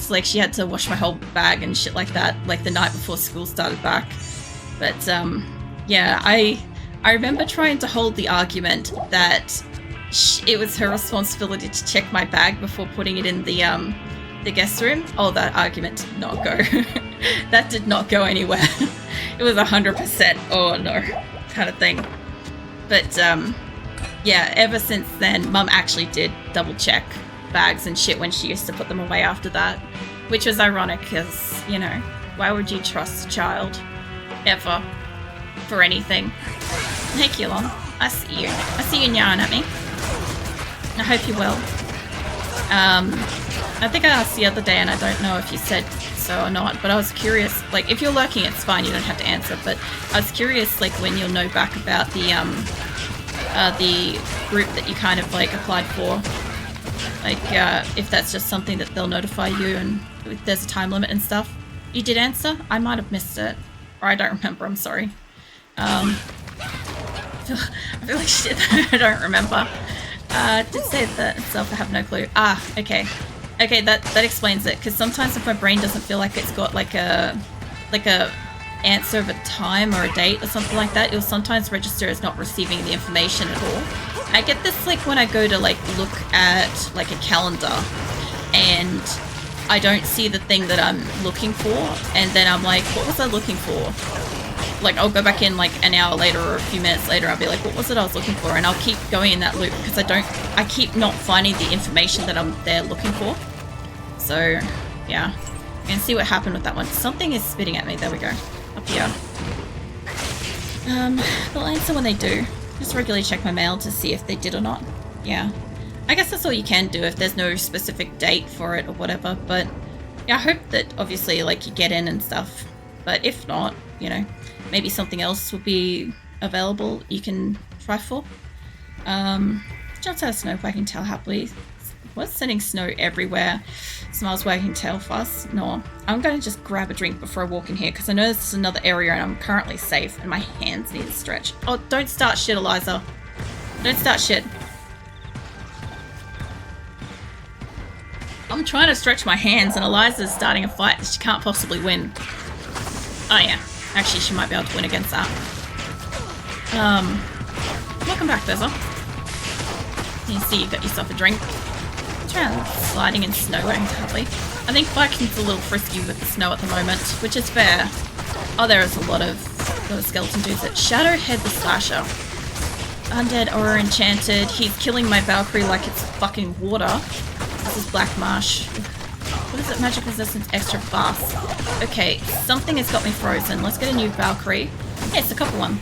times. Like, she had to wash my whole bag and shit like that, like the night before school started back. But yeah, I remember trying to hold the argument that it was her responsibility to check my bag before putting it in the guest room. Oh, that argument did not go. That did not go anywhere. It was 100% oh no kind of thing. But yeah, ever since then, Mum actually did double check bags and shit when she used to put them away after that, which was ironic because, you know, why would you trust a child ever for anything? Hey Keelon, I see you. I see you yawning at me. I hope you're well. I think I asked the other day and I don't know if you said so or not, but I was curious, like, if you're lurking it's fine, you don't have to answer, but I was curious, like, when you'll know back about the group that you kind of, like, applied for, like, if that's just something that they'll notify you and if there's a time limit and stuff. You did answer? I might have missed it, or I don't remember, I'm sorry. I feel like shit. I don't remember. Did say that itself, I have no clue. Ah, okay. Okay, that explains it, because sometimes if my brain doesn't feel like it's got like a answer of a time or a date or something like that, it'll sometimes register as not receiving the information at all. I get this like when I go to like look at like a calendar and I don't see the thing that I'm looking for, and then I'm like, what was I looking for? Like, I'll go back in like an hour later or a few minutes later, I'll be like, what was it I was looking for? And I'll keep going in that loop because I keep not finding the information that I'm there looking for. So, yeah. You can see what happened with that one. Something is spitting at me. There we go. Up here. They'll answer when they do. Just regularly check my mail to see if they did or not. Yeah. I guess that's all you can do if there's no specific date for it or whatever. But, yeah, I hope that, obviously, like, you get in and stuff. But if not, you know, maybe something else will be available you can try for. Just out of snow, I can tell happily. What's sending snow everywhere? Smells wagging tail fast. No, I'm going to just grab a drink before I walk in here because I know this is another area and I'm currently safe and my hands need to stretch. Oh, don't start shit, Eliza. Don't start shit. I'm trying to stretch my hands and Eliza's starting a fight that she can't possibly win. Oh yeah, actually she might be able to win against that. Welcome back, Beza. You see you got yourself a drink. Sliding in snow, happily. I think Viking's a little frisky with the snow at the moment, which is fair. Oh, there is a lot of skeleton dudes. Shadowhead the Slasher. Undead or enchanted. He's killing my Valkyrie like it's fucking water. This is Black Marsh. What is it? Magic resistance extra fast. Okay, something has got me frozen. Let's get a new Valkyrie. Yeah, it's a couple one.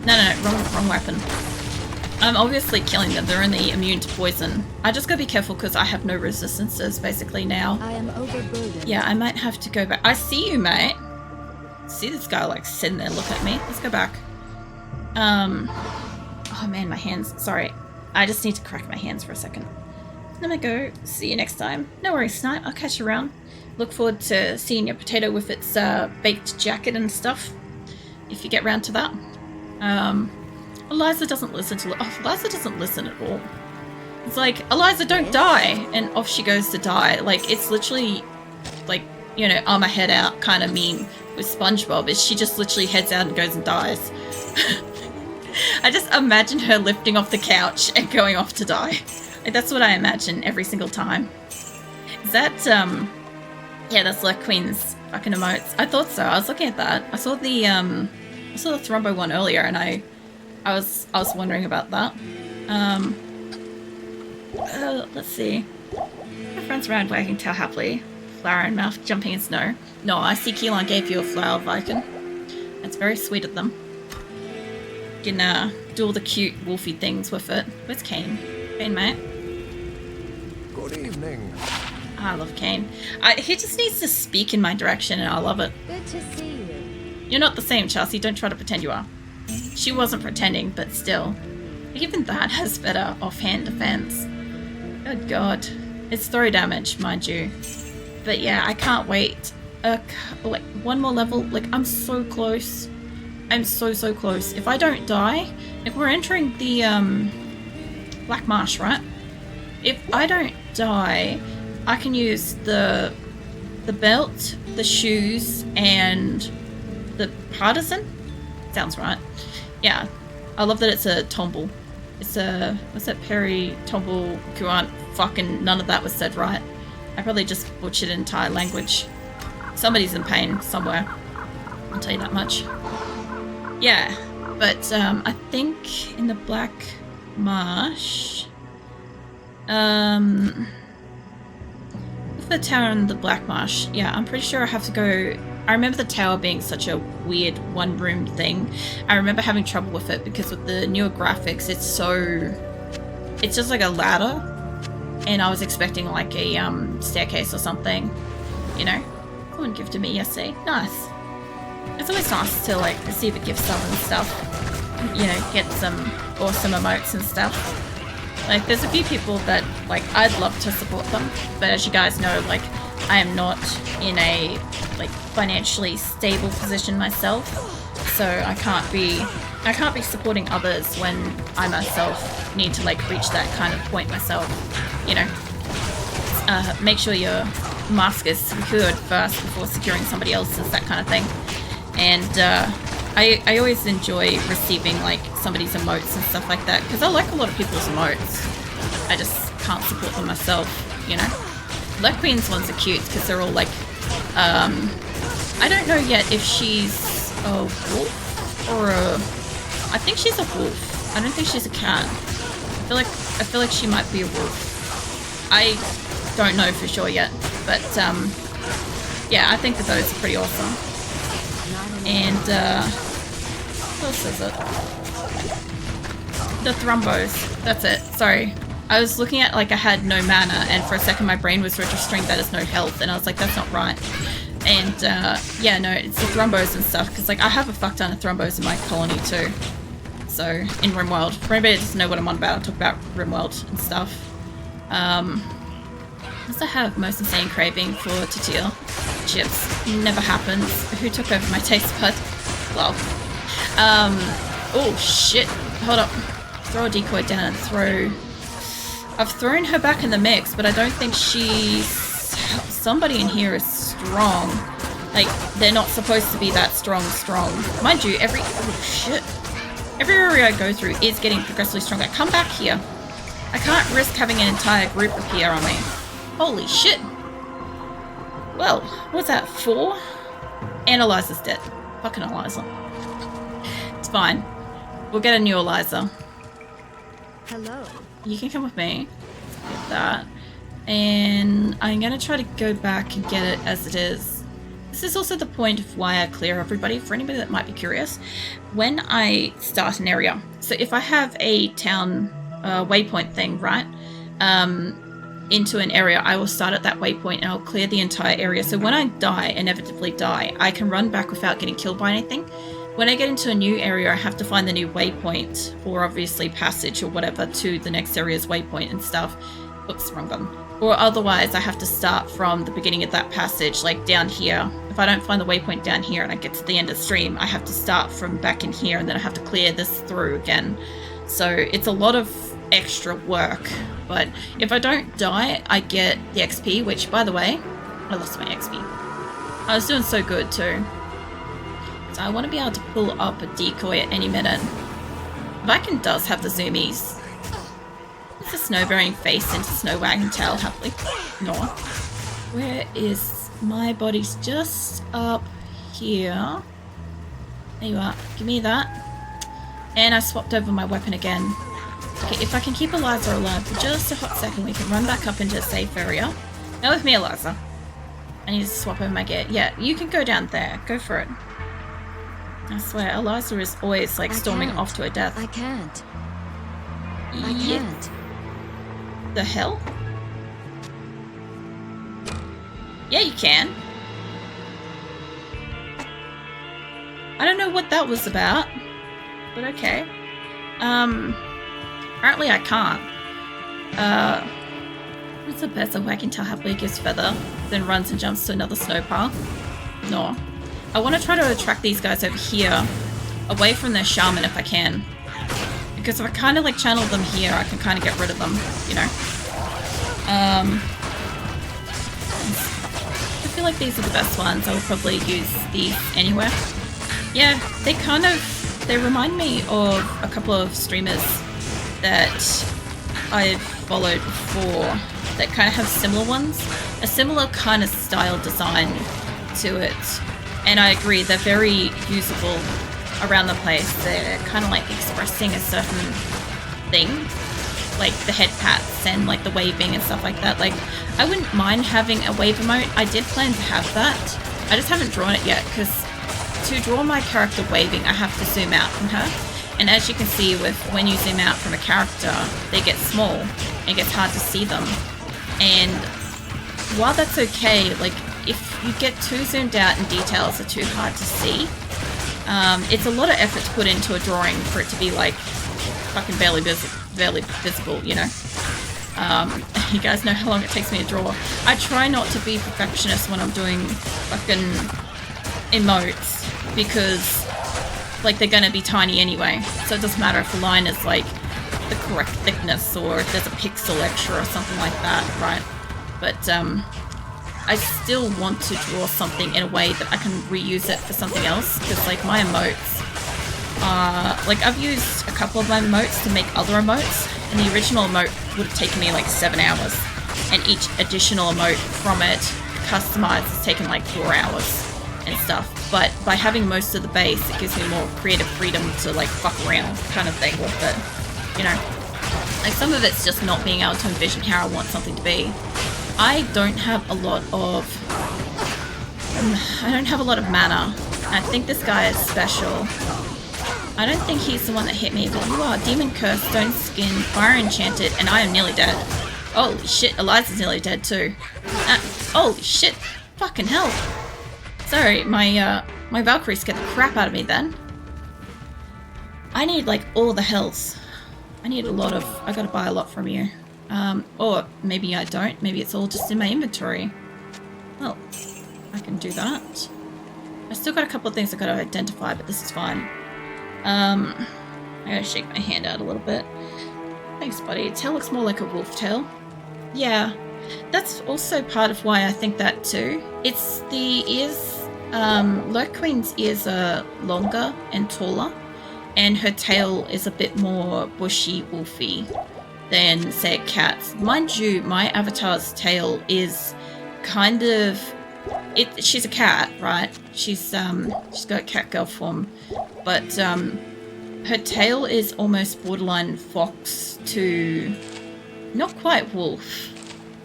No, wrong weapon. I'm obviously killing them. They're only immune to poison. I just gotta be careful because I have no resistances basically now. I am overburdened. Yeah, I might have to go back. I see you, mate. See this guy like sitting there looking at me. Let's go back. Oh man, my hands. Sorry. I just need to crack my hands for a second. Let me go. See you next time. No worries, Snipe. I'll catch you around. Look forward to seeing your potato with its baked jacket and stuff. If you get round to that. Eliza doesn't listen to... Oh, Eliza doesn't listen at all. It's like, Eliza, don't die! And off she goes to die. Like, it's literally, like, you know, arm her head out kind of meme with SpongeBob. Is she just literally heads out and goes and dies. I just imagine her lifting off the couch and going off to die. Like, that's what I imagine every single time. Is that, yeah, that's like Queen's fucking emotes. I thought so. I was looking at that. I saw the Thrombo one earlier and I was wondering about that. Let's see. My friends around wagging tail happily. Flower in mouth, jumping in snow. No, I see Keelan gave you a flower, Viking. That's very sweet of them. You can do all the cute wolfy things with it. Where's Kane? Kane, mate. Good evening. I love Kane. He just needs to speak in my direction and I love it. Good to see you. You're not the same, Chelsea. Don't try to pretend you are. She wasn't pretending, but still. Even that has better offhand defense. Good God. It's throw damage, mind you. But yeah, I can't wait. Like, one more level. Like, I'm so close. I'm so close. If I don't die, if we're entering the Black Marsh, right? If I don't die, I can use the belt, the shoes, and the partisan? Sounds right. Yeah. I love that it's a tomble. It's a... what's that? Peri, tomble, kuant. Fucking none of that was said right. I probably just butchered an entire language. Somebody's in pain somewhere. I'll tell you that much. Yeah. But, I think in the Black Marsh... the tower in the Black Marsh. Yeah, I'm pretty sure I have to go... I remember the tower being such a weird one-room thing. I remember having trouble with it because with the newer graphics, it's so... it's just like a ladder. And I was expecting like a staircase or something. You know? Someone gifted me yesterday. Nice. It's always nice to like receive a gift sub and stuff. You know, get some awesome emotes and stuff. Like, there's a few people that, like, I'd love to support them, but as you guys know, like, I am not in a, like, financially stable position myself, so I can't be supporting others when I myself need to, like, reach that kind of point myself, you know. Make sure your mask is secured first before securing somebody else's, that kind of thing. And, I always enjoy receiving like somebody's emotes and stuff like that because I like a lot of people's emotes. I just can't support them myself, you know. Black Queen's ones are cute because they're all like, I don't know yet if she's a wolf or a... I think she's a wolf. I don't think she's a cat. I feel like she might be a wolf. I don't know for sure yet, but yeah, I think that those are pretty awesome. And what else is it? The Thrumbos. That's it. Sorry. I was looking at like I had no mana and for a second my brain was registering that as no health and I was like, that's not right. And yeah, no, it's the Thrumbos and stuff because like I have a fuck ton of Thrumbos in my colony too. So, in RimWorld. For anybody that doesn't know what I'm on about, I talk about RimWorld and stuff. Does I have most insane craving for tortilla chips? Never happens. Who took over my taste bud? Well. Oh shit. Hold up. Throw a decoy down and throw... I've thrown her back in the mix, but I don't think she's... Somebody in here is strong. Like, they're not supposed to be that strong. Mind you, every... Oh shit. Every area I go through is getting progressively stronger. Come back here. I can't risk having an entire group appear on me. Holy shit. Well, what's that, 4? And Eliza's dead. Fucking Eliza. It's fine. We'll get a new Eliza. Hello. You can come with me. Get that. And I'm gonna try to go back and get it as it is. This is also the point of why I clear everybody, for anybody that might be curious. When I start an area, so if I have a town waypoint thing, right? Into an area, I will start at that waypoint and I'll clear the entire area. So when I die, inevitably die, I can run back without getting killed by anything. When I get into a new area, I have to find the new waypoint, or obviously passage or whatever, to the next area's waypoint and stuff. Oops, wrong button. Or otherwise, I have to start from the beginning of that passage, like down here. If I don't find the waypoint down here and I get to the end of the stream, I have to start from back in here and then I have to clear this through again. So it's a lot of extra work. But if I don't die, I get the XP, which, by the way, I lost my XP. I was doing so good too. So I want to be able to pull up a decoy at any minute. Viking does have the zoomies. It's a snow-bearing face into snow wagging tail happily. No. Where is my body's just up here. There you are. Give me that. And I swapped over my weapon again. Okay, if I can keep Eliza alive for just a hot second, we can run back up into a safe area. Now with me, Eliza. I need to swap over my gear. Yeah, you can go down there. Go for it. I swear, Eliza is always like storming off to her death. I can't. I Yeah. can't. The hell? Yeah, you can. I don't know what that was about, but okay. Apparently I can't. What's the best? A wagging tail happily gives feather, then runs and jumps to another snow pile? No. I want to try to attract these guys over here, away from their shaman if I can. Because if I kind of like channel them here, I can kind of get rid of them, you know? weapons. I feel like these are the best ones. I will probably use these anywhere. Yeah, they remind me of a couple of streamers that I've followed before that kind of have similar ones. A similar kind of style design to it. And I agree, they're very usable around the place. They're kind of like expressing a certain thing, like the head pats and like the waving and stuff like that. Like, I wouldn't mind having a wave emote. I did plan to have that. I just haven't drawn it yet because to draw my character waving, I have to zoom out from her. And as you can see, with when you zoom out from a character, they get small and it gets hard to see them. And while that's okay, like if you get too zoomed out and details are too hard to see, it's a lot of effort to put into a drawing for it to be like fucking barely visible, you know? You guys know how long it takes me to draw. I try not to be perfectionist when I'm doing fucking emotes because like they're gonna be tiny anyway, so it doesn't matter if the line is like the correct thickness or if there's a pixel extra or something like that, right? But I still want to draw something in a way that I can reuse it for something else, because like my emotes like I've used a couple of my emotes to make other emotes, and the original emote would have taken me like 7 hours, and each additional emote from it customized has taken like 4 hours and stuff. But by having most of the base, it gives me more creative freedom to like fuck around kind of thing with it, you know? Like some of it's just not being able to envision how I want something to be. I don't have a lot of mana. I think this guy is special. I don't think he's the one that hit me, but you are Demon Curse, Stone Skin, Fire Enchanted, and I am nearly dead. Holy shit, Eliza's nearly dead too. Holy shit, fucking hell. Sorry, my Valkyrie scared the crap out of me then. I need like all the health. I need a lot of, I gotta buy a lot from you. Or maybe I don't, maybe it's all just in my inventory. Well, I can do that. I still got a couple of things I gotta identify, but this is fine. I gotta shake my hand out a little bit. Thanks, buddy. Tail looks more like a wolf tail. Yeah, that's also part of why I think that too. It's the ears, Lurk Queen's ears are longer and taller, and her tail is a bit more bushy, wolfy than, say, a cat's. Mind you, my avatar's tail is kind of... she's a cat, right? She's got cat girl form, but her tail is almost borderline fox to not quite wolf,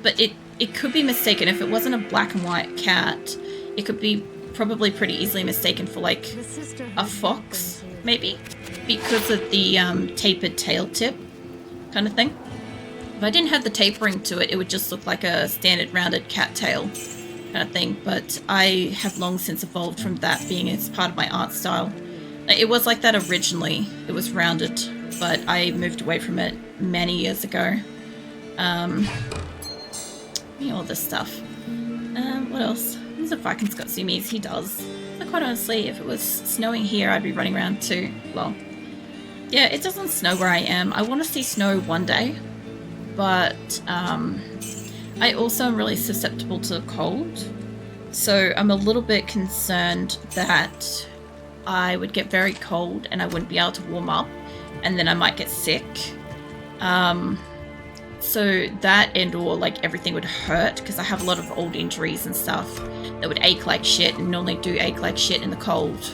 but it could be mistaken. If it wasn't a black and white cat, it could be probably pretty easily mistaken for like a fox, maybe, because of the tapered tail tip kind of thing. If I didn't have the tapering to it, it would just look like a standard rounded cat tail kind of thing, but I have long since evolved from that, being as part of my art style. It was like that originally. It was rounded, but I moved away from it many years ago. All this stuff. What else? Who's if Viking's got zoomies? He does. But quite honestly, if it was snowing here, I'd be running around too. Well, yeah, it doesn't snow where I am. I want to see snow one day, but I also am really susceptible to cold, so I'm a little bit concerned that I would get very cold and I wouldn't be able to warm up, and then I might get sick. So that and or like everything would hurt, because I have a lot of old injuries and stuff that would ache like shit, and normally do ache like shit in the cold.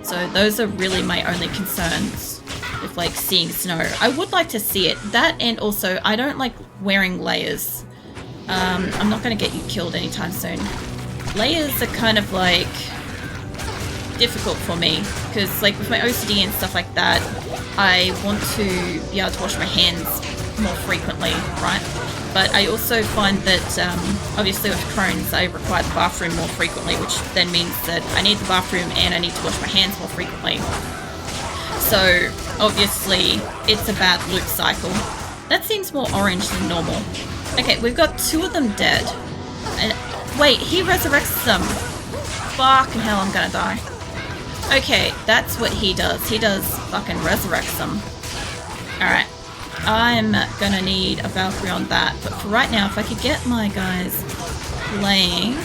So those are really my only concerns with like seeing snow. I would like to see it. That, and also I don't like wearing layers. I'm not going to get you killed anytime soon. Layers are kind of like difficult for me, because like with my OCD and stuff like that, I want to be able to wash my hands more frequently, right? But I also find that obviously with Crohn's, I require the bathroom more frequently, which then means that I need the bathroom and I need to wash my hands more frequently. So obviously it's a bad loop cycle. That seems more orange than normal. Okay, we've got 2 of them dead. And wait, he resurrects them. Fucking hell, I'm gonna die. Okay, that's what he does. He does fucking resurrects them. Alright. I'm gonna need a Valkyrie on that, but for right now, if I could get my guys playing.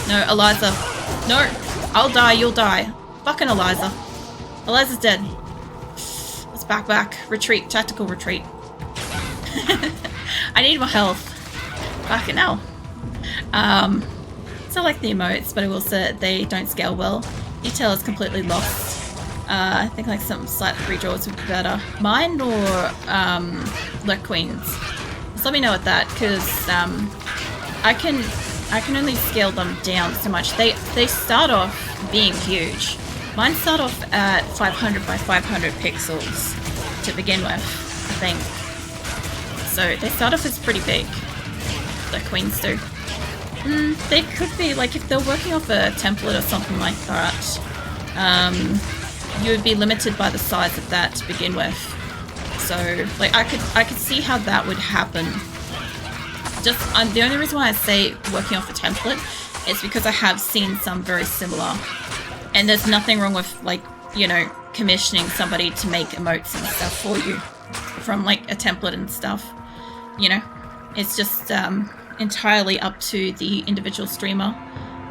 No, Eliza. No, I'll die, you'll die. Fucking Eliza. Eliza's dead. Let's back. Retreat, tactical retreat. I need more health. Fucking hell. So I like the emotes, but I will say they don't scale well. Detail is completely lost. I think like some slight redraws would be better. Mine or Lurk Queens? Just let me know at that, because I can only scale them down so much. They start off being huge. Mine start off at 500 by 500 pixels to begin with, I think. So they start off as pretty big. The queens do. They could be, like, if they're working off a template or something like that, you would be limited by the size of that to begin with. So, like, I could see how that would happen. Just, the only reason why I say working off a template is because I have seen some very similar. And there's nothing wrong with, like, you know, commissioning somebody to make emotes and stuff for you from, like, a template and stuff. You know? It's just, entirely up to the individual streamer.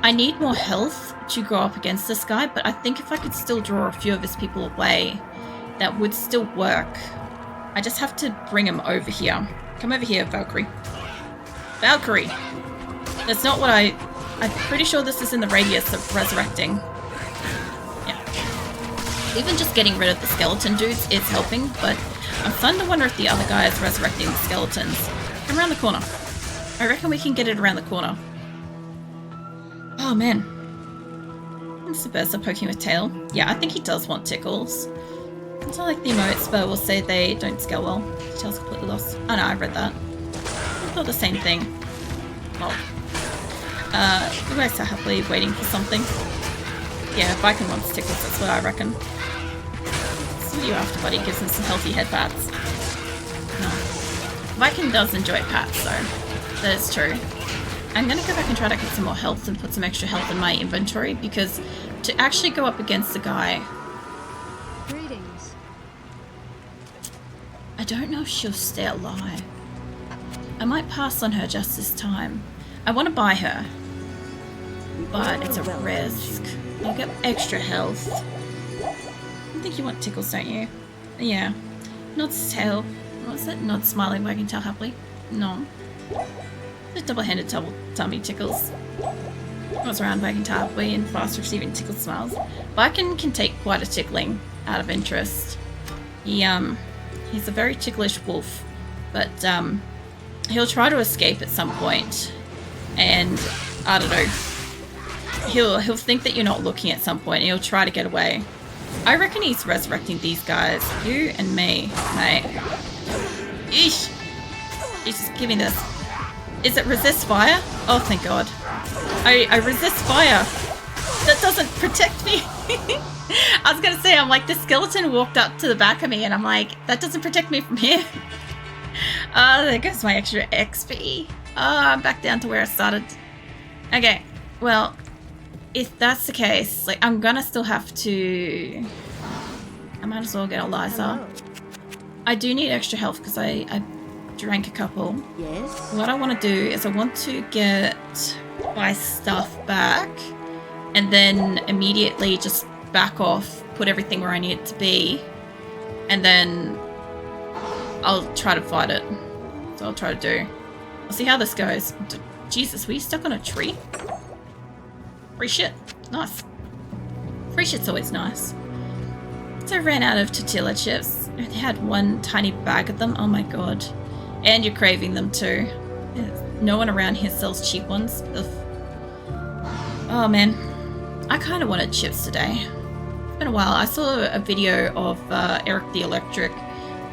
I need more health to go up against this guy, but I think if I could still draw a few of his people away, that would still work. I just have to bring him over here. Come over here, Valkyrie. Valkyrie! That's not what I'm pretty sure this is in the radius of resurrecting. Yeah. Even just getting rid of the skeleton dudes is helping, but I'm starting to wonder if the other guy is resurrecting the skeletons. Come around the corner. I reckon we can get it around the corner. Oh man. It's the Berserker poking with tail. Yeah, I think he does want tickles. It's not like the emotes, but we'll say they don't scale well. Tail's completely lost. Oh no, I read that. I thought the same thing. Well. You guys are happily waiting for something. Yeah, Viking wants tickles, that's what I reckon. See you after, buddy. Gives him some healthy head pats. No. Viking does enjoy pats, though. That is true. I'm gonna go back and try to get some more health and put some extra health in my inventory, because to actually go up against the guy... Greetings. I don't know if she'll stay alive. I might pass on her just this time. I want to buy her, but it's a risk. I'll get extra health. I think you want tickles, don't you? Yeah. Nod's tail. What's that? Nod smiling, wagging tail happily. No. Just double-handed tummy tickles. Goes around wagging tail happily and fast receiving tickle smiles. Viking can take quite a tickling out of interest. He's a very ticklish wolf, but he'll try to escape at some point, and I don't know. He'll think that you're not looking at some point, and he'll try to get away. I reckon he's resurrecting these guys. You and me, mate. Eesh. He's just giving this. Is it resist fire? Oh, thank God. I resist fire. That doesn't protect me. I was gonna say, I'm like, the skeleton walked up to the back of me, and I'm like, that doesn't protect me from here. There goes my extra XP. I'm back down to where I started. Okay, well, if that's the case, like, I'm gonna still have to... I might as well get Eliza. Hello. I do need extra health because I drank a couple. Yes. What I want to do is I want to get my stuff back and then immediately just back off, put everything where I need it to be, and then I'll try to fight it. So I'll try to do. I'll see how this goes. Jesus, were you stuck on a tree? Free shit. Nice. Free shit's always nice. So I ran out of tortilla chips. I had one tiny bag of them. Oh my God. And you're craving them too. No one around here sells cheap ones. Ugh. Oh man. I kind of wanted chips today. It's been a while. I saw a video of Eric the Electric.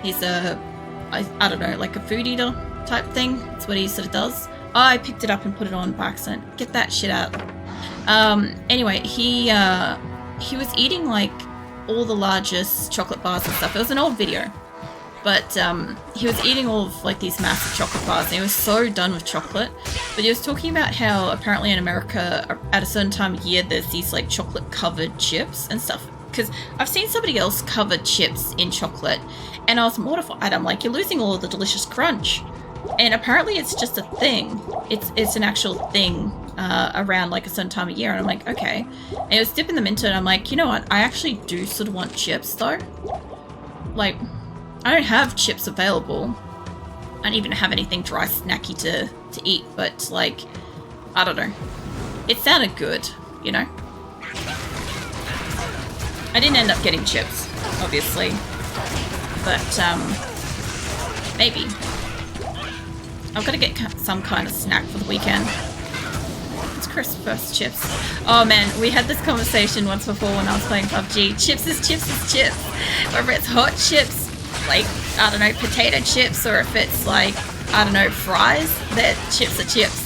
He's I don't know, like a food eater type thing. That's what he sort of does. I picked it up and put it on by accident. Get that shit out. Anyway, he was eating like all the largest chocolate bars and stuff. It was an old video. But he was eating all of like these massive chocolate bars, and he was so done with chocolate. But he was talking about how apparently in America at a certain time of year there's these like chocolate covered chips and stuff. Because I've seen somebody else cover chips in chocolate, and I was mortified. I'm like, you're losing all of the delicious crunch. And apparently it's just a thing. It's an actual thing around like a certain time of year. And I'm like, okay. And I was dipping them into it. And I'm like, you know what? I actually do sort of want chips though. Like, I don't have chips available. I don't even have anything dry snacky to eat. But like, I don't know. It sounded good, you know? I didn't end up getting chips, obviously. But, maybe. I've got to get some kind of snack for the weekend. It's crisp first chips. Oh man, we had this conversation once before when I was playing PUBG. Chips is chips is chips. Whether it's hot chips, like, I don't know, potato chips, or if it's like, I don't know, fries, that chips are chips.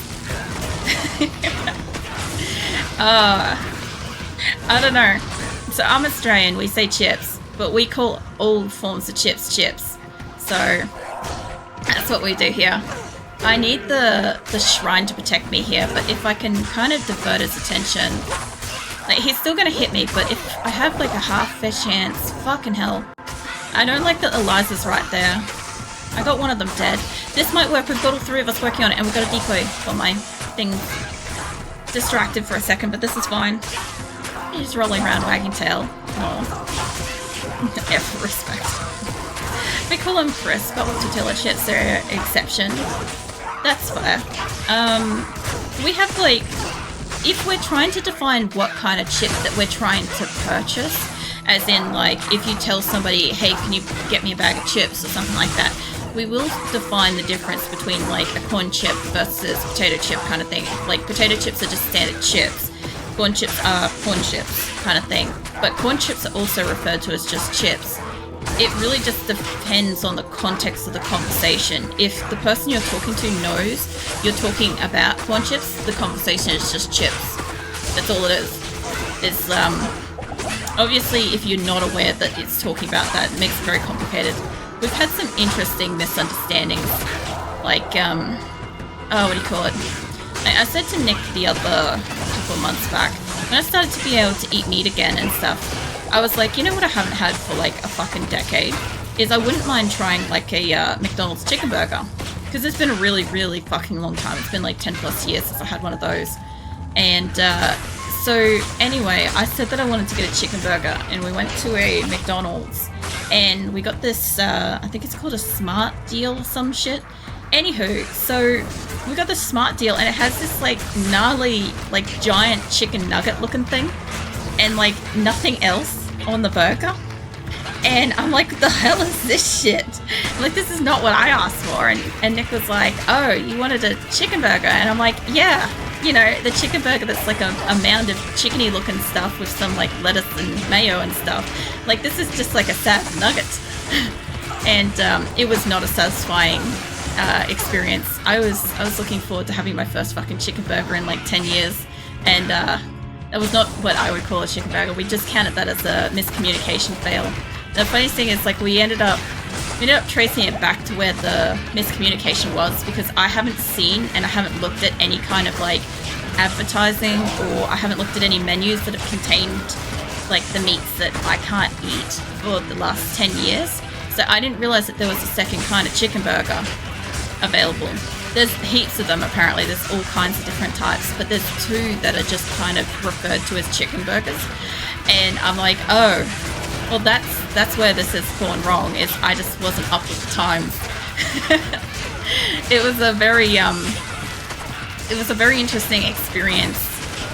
I don't know. So I'm Australian, we say chips, but we call all forms of chips chips. So that's what we do here. I need the shrine to protect me here, but if I can kind of divert his attention, like, he's still gonna hit me, but if I have like a half fair chance, fucking hell. I don't like that Eliza's right there. I got one of them dead. This might work, we've got all three of us working on it, and we've got a decoy for my thing. Distracted for a second, but this is fine. He's rolling around wagging tail. Oh. F respect. We call him Chris, but with tortilla chips are an exception. That's fair. We have like, if we're trying to define what kind of chip that we're trying to purchase, as in like if you tell somebody, hey, can you get me a bag of chips or something like that, we will define the difference between like a corn chip versus potato chip kind of thing. Like potato chips are just standard chips. Corn chips are corn chips kind of thing. But corn chips are also referred to as just chips. It really just depends on the context of the conversation. If the person you're talking to knows you're talking about corn chips, the conversation is just chips. That's all it is. It's obviously if you're not aware that it's talking about that, it makes it very complicated. We've had some interesting misunderstandings. Like, what do you call it? I said to Nick the other couple of months back, when I started to be able to eat meat again and stuff, I was like, you know what I haven't had for like a fucking decade? Is I wouldn't mind trying like a McDonald's chicken burger. Because it's been a really, really fucking long time. It's been like 10 plus years since I had one of those. And so anyway, I said that I wanted to get a chicken burger, and we went to a McDonald's and we got this, I think it's called a Smart Deal or some shit. Anywho, so we got this Smart Deal, and it has this like gnarly, like giant chicken nugget looking thing, and like nothing else on the burger. And I'm like, what the hell is this shit? I'm like, this is not what I asked for. And Nick was like, oh, you wanted a chicken burger? And I'm like, yeah, you know, the chicken burger that's like a mound of chickeny looking stuff with some like lettuce and mayo and stuff. Like, this is just like a sad nugget. And it was not a satisfying experience. I was looking forward to having my first fucking chicken burger in like 10 years. And that was not what I would call a chicken burger. We just counted that as a miscommunication fail. The funniest thing is, like, we ended up tracing it back to where the miscommunication was, because I haven't seen and I haven't looked at any kind of like advertising, or I haven't looked at any menus that have contained like the meats that I can't eat for the last 10 years. So I didn't realize that there was a second kind of chicken burger available. There's heaps of them apparently, there's all kinds of different types, but there's two that are just kind of referred to as chicken burgers. And I'm like, oh, well, that's where this has gone wrong, is I just wasn't up with the times. It was a very interesting experience,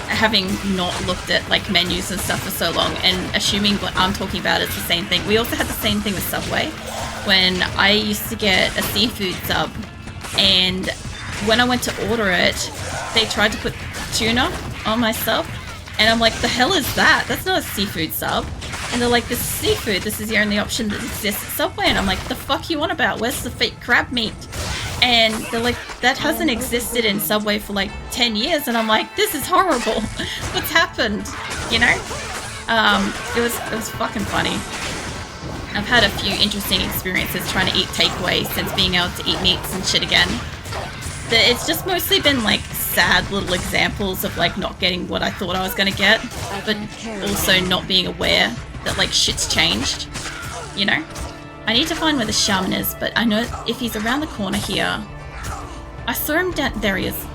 having not looked at like menus and stuff for so long and assuming what I'm talking about is the same thing. We also had the same thing with Subway when I used to get a seafood sub, and when I went to order it, they tried to put tuna on my sub, and I'm like, the hell is that? That's not a seafood sub. And they're like, this is seafood, this is the only option that exists at Subway. And I'm like, the fuck you on about? Where's the fake crab meat? And they're like, that hasn't existed in Subway for like 10 years. And I'm like, this is horrible. What's happened? You know? It was fucking funny. I've had a few interesting experiences trying to eat takeaway since being able to eat meats and shit again. It's just mostly been like sad little examples of like not getting what I thought I was going to get, but also not being aware that like shit's changed, you know? I need to find where the shaman is, but I know if he's around the corner here, I saw him down. There he is.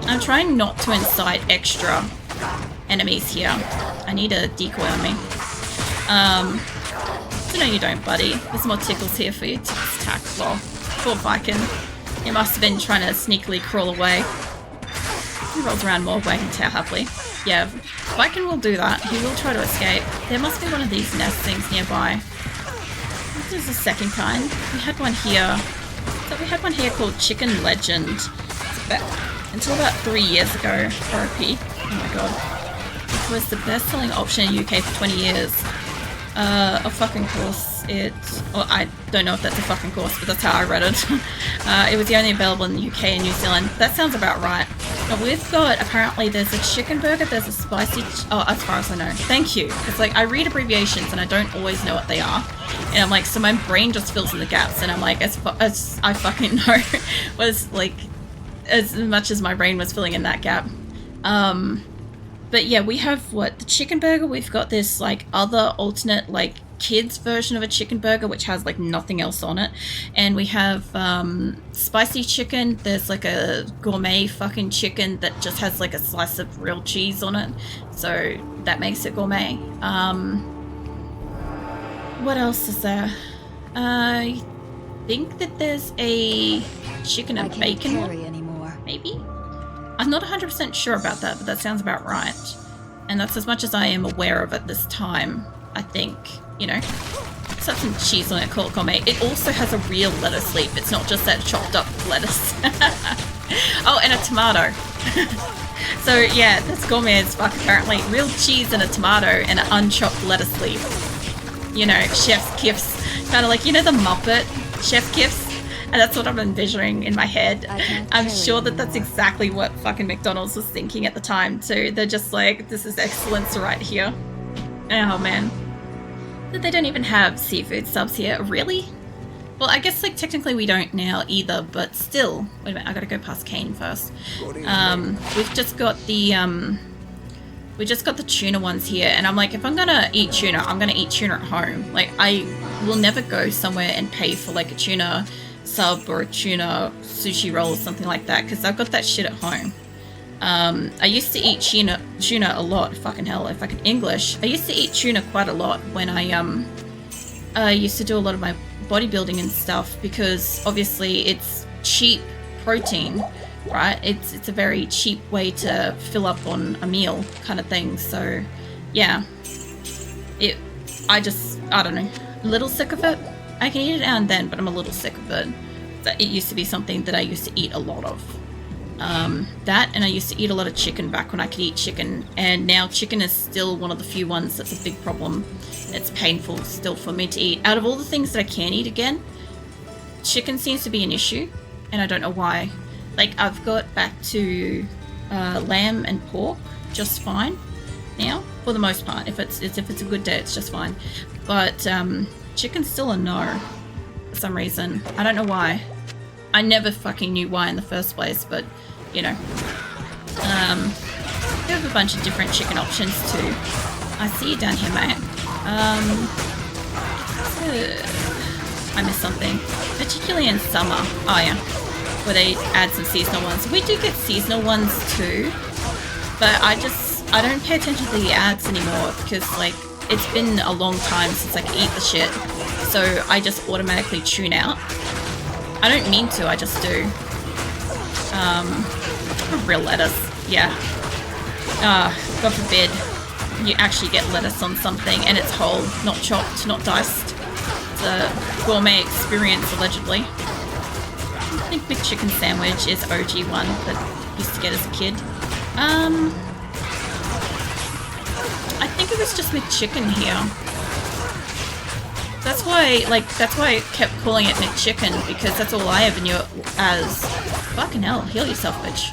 I'm trying not to incite extra enemies here. I need a decoy on me. So no you don't, buddy. There's more tickles here for you to attack. Well, poor Viking. He must have been trying to sneakily crawl away. He rolls around more wagging tail happily. Yeah, Viking will do that. He will try to escape. There must be one of these nest things nearby. This is the second kind. We had one here. So we had one here called Chicken Legend. Until about 3 years ago. RIP. Oh my god. It was the best-selling option in UK for 20 years. Of fucking course well, I don't know if that's a fucking course, but that's how I read it. It was only available in the UK and New Zealand. That sounds about right. Now we've got, apparently there's a chicken burger, there's a spicy, oh, as far as I know. Thank you. It's like, I read abbreviations and I don't always know what they are. And I'm like, so my brain just fills in the gaps and I'm like, as I fucking know, was like, as much as my brain was filling in that gap. But yeah, we have the chicken burger. We've got this like other alternate like kids version of a chicken burger, which has like nothing else on it. And we have spicy chicken. There's like a gourmet fucking chicken that just has like a slice of real cheese on it. So that makes it gourmet. What else is there? I think that there's a chicken and bacon one, maybe? I'm not 100% sure about that, but that sounds about right. And that's as much as I am aware of at this time, I think. You know, it's got some cheese on it, called gourmet. It also has a real lettuce leaf. It's not just that chopped up lettuce. Oh, and a tomato. So yeah, that's gourmet as fuck apparently. Real cheese and a tomato and an unchopped lettuce leaf. You know, chef's gifts. Kind of like, you know, the Muppet chef gifts? And that's what I'm envisioning in my head. I'm sure that that's exactly what fucking McDonald's was thinking at the time too. They're just like, this is excellence right here. Oh man. They don't even have seafood subs here, really? Well, I guess like technically we don't now either, but still. Wait a minute, I gotta go past Kane first. We've just got the tuna ones here, and I'm like, if I'm gonna eat tuna, I'm gonna eat tuna at home. Like, I will never go somewhere and pay for like a tuna sub or a tuna sushi roll or something like that, because I've got that shit at home. I used to eat tuna a lot. Fucking hell, if I could English. I used to eat tuna quite a lot when I used to do a lot of my bodybuilding and stuff, because obviously it's cheap protein, right? It's a very cheap way to fill up on a meal kind of thing. So yeah, I don't know, a little sick of it. I can eat it now and then, but I'm a little sick of it. It used to be something that I used to eat a lot of. That, and I used to eat a lot of chicken back when I could eat chicken, and now chicken is still one of the few ones that's a big problem. It's painful still for me to eat. Out of all the things that I can eat again, chicken seems to be an issue, and I don't know why. Like, I've got back to lamb and pork just fine now, for the most part. If it's a good day, it's just fine. But chicken's still a no for some reason. I don't know why. I never fucking knew why in the first place, but you know. We have a bunch of different chicken options too. I see you down here, mate. I missed something, particularly in summer. Oh yeah, where they add some seasonal ones. We do get seasonal ones too, but I don't pay attention to the ads anymore, because like, it's been a long time since I could eat the shit, so I just automatically tune out. I don't mean to, I just do. Real lettuce, yeah. God forbid you actually get lettuce on something and it's whole, not chopped, not diced. It's a gourmet experience, allegedly. I think McChicken sandwich is OG one that I used to get as a kid. I think it was just McChicken here. That's why I kept calling it McChicken, because that's all I ever knew it as. Fucking hell, heal yourself, bitch.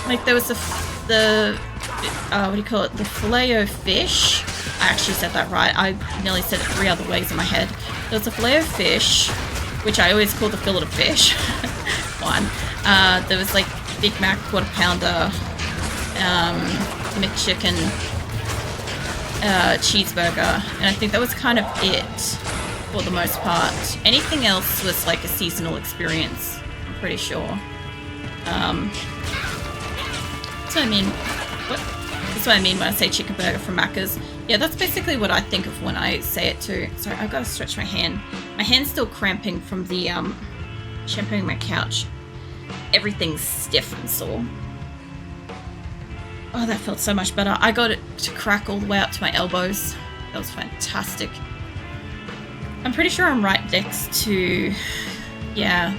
Like, there was what do you call it? The filet-o-fish. I actually said that right. I nearly said it 3 other ways in my head. There was a filet-o-fish, which I always call the fillet-o-fish one. There was like Big Mac, quarter pounder, McChicken, cheeseburger, and I think that was kind of it. for the most part. Anything else was like a seasonal experience, I'm pretty sure. That's what I mean. What? That's what I mean when I say chicken burger from Macca's. Yeah, that's basically what I think of when I say it too. Sorry, I've got to stretch my hand. My hand's still cramping from the shampooing my couch. Everything's stiff and sore. Oh, that felt so much better. I got it to crack all the way up to my elbows. That was fantastic. I'm pretty sure I'm right next to, yeah,